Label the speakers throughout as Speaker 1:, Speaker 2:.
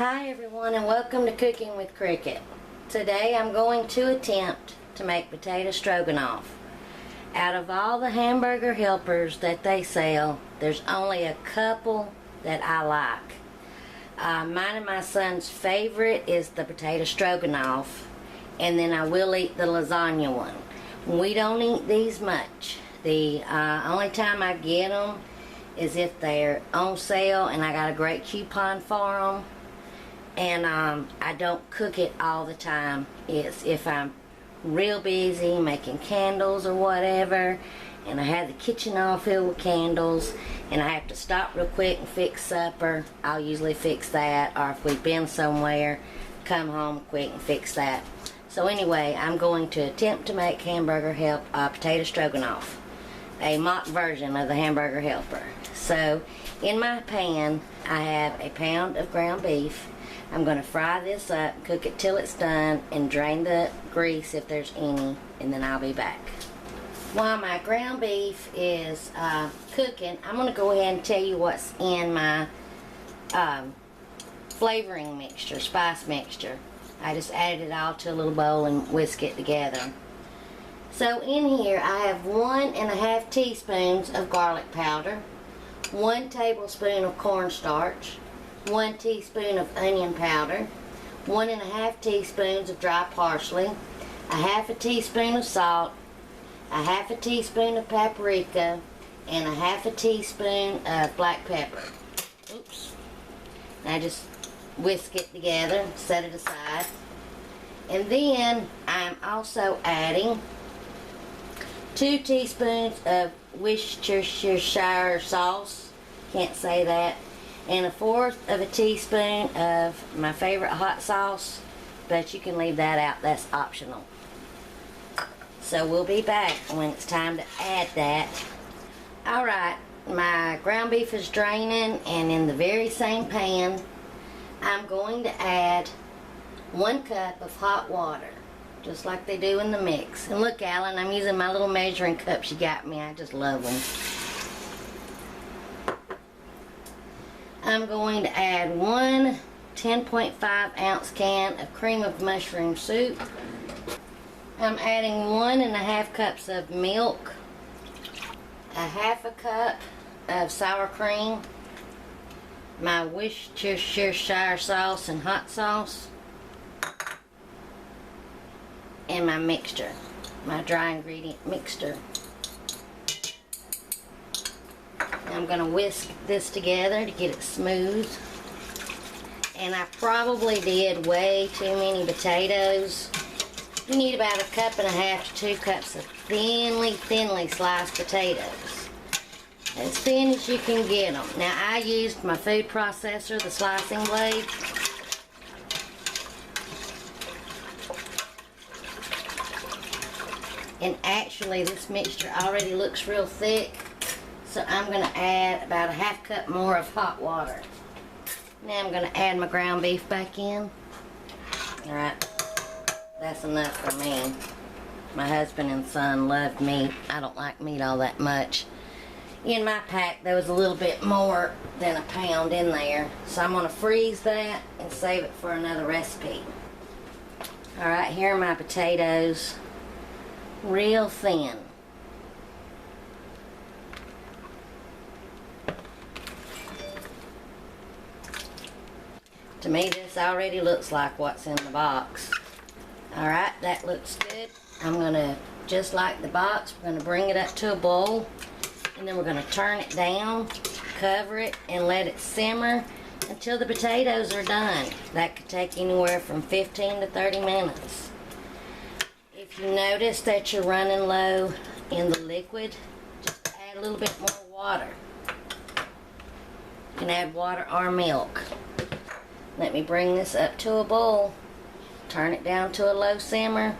Speaker 1: Hi everyone, and welcome to Cooking with Cricket. Today I'm going to attempt to make potato stroganoff. Out of all the hamburger helpers that they sell, there's only a couple that I like. Mine and my son's favorite is the potato stroganoff, and then I will eat the lasagna one. We don't eat these much. The only time I get them is if they're on sale and I got a great coupon for them. And I don't cook it all the time. It's if I'm real busy making candles or whatever, and I have the kitchen all filled with candles and I have to stop real quick and fix supper, I'll usually fix that. Or if we've been somewhere, come home quick and fix that. So anyway, I'm going to attempt to make potato stroganoff, a mock version of the hamburger helper. So in my pan I have a pound of ground beef. I'm going to fry this up, cook it till it's done, and drain the grease if there's any, and then I'll be back. While my ground beef is cooking, I'm going to go ahead and tell you what's in my flavoring mixture, spice mixture. I just added it all to a little bowl and whisk it together. So in here I have 1½ teaspoons of garlic powder, 1 tablespoon of cornstarch, 1 teaspoon of onion powder, 1½ teaspoons of dry parsley, 1/2 teaspoon of salt, 1/2 teaspoon of paprika, and 1/2 teaspoon of black pepper. Oops. Now just whisk it together, set it aside. And then I'm also adding 2 teaspoons of worcestershire sauce, can't say that, and 1/4 teaspoon of my favorite hot sauce, but you can leave that out, that's optional. So we'll be back when it's time to add that. Alright, my ground beef is draining, and in the very same pan I'm going to add 1 cup of hot water, just like they do in the mix. And look, Alan, I'm using my little measuring cups you got me. I just love them. I'm going to add 1 10.5 ounce can of cream of mushroom soup. I'm adding 1½ cups of milk, 1/2 cup of sour cream, my Worcestershire sauce and hot sauce, and my mixture, my dry ingredient mixture. I'm going to whisk this together to get it smooth. And I probably did way too many potatoes. You need about 1½ to 2 cups of thinly sliced potatoes. As thin as you can get them. Now I used my food processor, the slicing blade. And actually this mixture already looks real thick. So I'm going to add about 1/2 cup more of hot water. Now I'm going to add my ground beef back in. Alright, that's enough for me. My husband and son love meat. I don't like meat all that much. In my pack there was a little bit more than a pound in there. So I'm going to freeze that and save it for another recipe. Alright, here are my potatoes. Real thin. To me, this already looks like what's in the box. Alright, that looks good. I'm going to, just like the box, we're going to bring it up to a boil. And then we're going to turn it down, cover it, and let it simmer until the potatoes are done. That could take anywhere from 15 to 30 minutes. If you notice that you're running low in the liquid, just add a little bit more water. You can add water or milk. Let me bring this up to a boil, turn it down to a low simmer,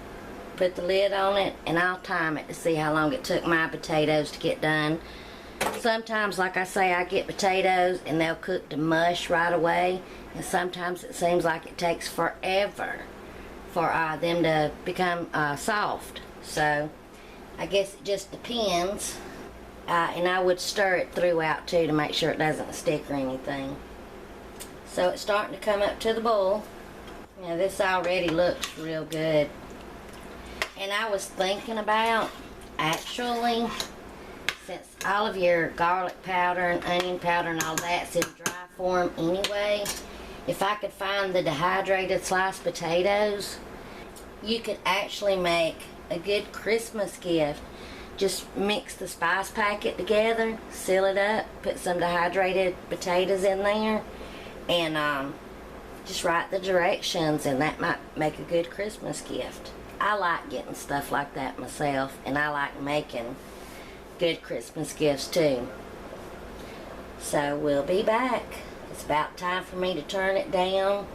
Speaker 1: put the lid on it, and I'll time it to see how long it took my potatoes to get done. Sometimes, like I say, I get potatoes and they'll cook to mush right away, and sometimes it seems like it takes forever for them to become soft. So I guess it just depends. And I would stir it throughout too to make sure it doesn't stick or anything. So it's starting to come up to the boil. Now this already looks real good. And I was thinking about, actually, since all of your garlic powder and onion powder and all that's in dry form anyway, if I could find the dehydrated sliced potatoes, you could actually make a good Christmas gift. Just mix the spice packet together, seal it up, put some dehydrated potatoes in there, and just write the directions, and that might make a good Christmas gift. I like getting stuff like that myself, and I like making good Christmas gifts too. So we'll be back. It's about time for me to turn it down,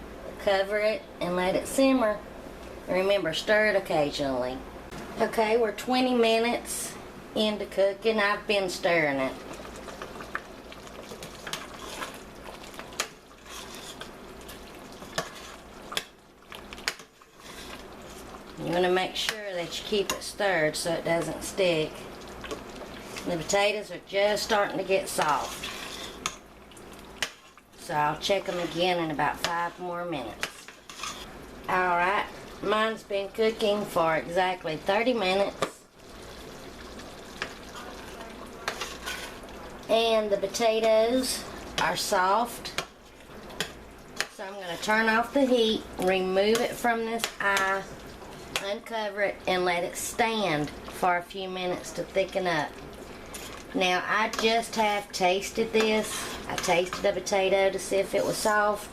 Speaker 1: cover it, and let it simmer. And remember, stir it occasionally. Okay, we're 20 minutes into cooking. I've been stirring it. You want to make sure that you keep it stirred so it doesn't stick. The potatoes are just starting to get soft. So I'll check them again in about 5 more minutes. Alright, mine's been cooking for exactly 30 minutes. And the potatoes are soft. So I'm going to turn off the heat, remove it from this eye, uncover it, and let it stand for a few minutes to thicken up. Now I just have tasted this. I tasted the potato to see if it was soft,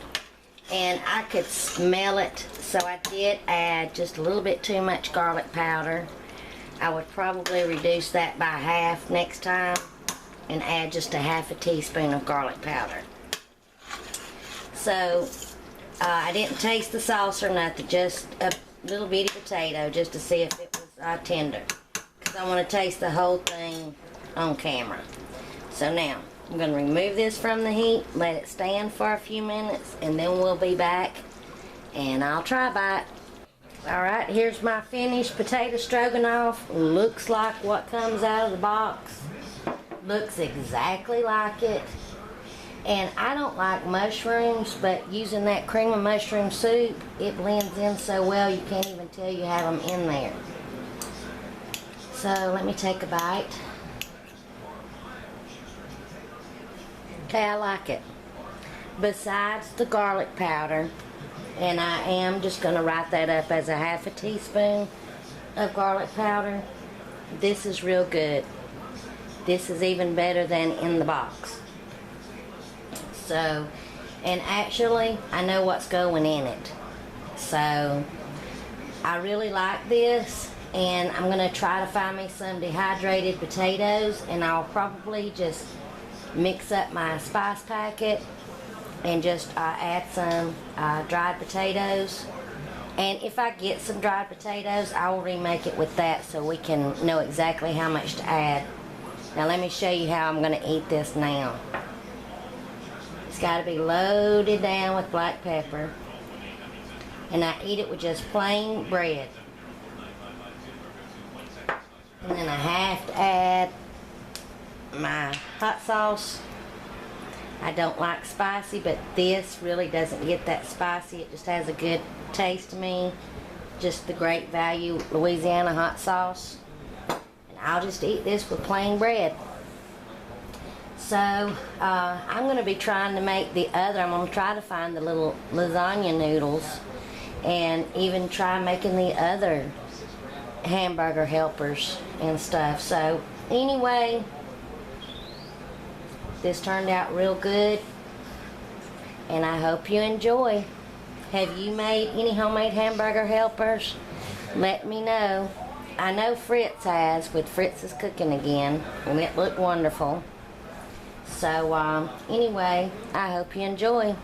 Speaker 1: and I could smell it, so I did add just a little bit too much garlic powder. I would probably reduce that by half next time and add just a half a teaspoon of garlic powder. So I didn't taste the sauce or nothing, just a little bitty potato just to see if it was tender, because I want to taste the whole thing on camera. So now I'm going to remove this from the heat, let it stand for a few minutes, and then we'll be back and I'll try a bite. Alright, here's my finished potato stroganoff. Looks like what comes out of the box. Looks exactly like it. And I don't like mushrooms, but using that cream of mushroom soup, it blends in so well you can't even tell you have them in there. So let me take a bite. Okay, I like it. Besides the garlic powder, and I am just going to write that up as a half a teaspoon of garlic powder, this is real good. This is even better than in the box. So, and actually, I know what's going in it. So, I really like this, and I'm going to try to find me some dehydrated potatoes, and I'll probably just mix up my spice packet and just add some dried potatoes. And if I get some dried potatoes, I will remake it with that so we can know exactly how much to add. Now let me show you how I'm going to eat this now. It's got to be loaded down with black pepper, and I eat it with just plain bread. And then I have to add my hot sauce. I don't like spicy, but this really doesn't get that spicy. It just has a good taste to me. Just the Great Value Louisiana hot sauce. And I'll just eat this with plain bread. So I'm going to be trying to make the other. I'm going to try to find the little lasagna noodles and even try making the other hamburger helpers and stuff. So anyway, this turned out real good, and I hope you enjoy. Have you made any homemade hamburger helpers? Let me know. I know Fritz has, with Fritz's Cooking Again, and it looked wonderful. So anyway, I hope you enjoy.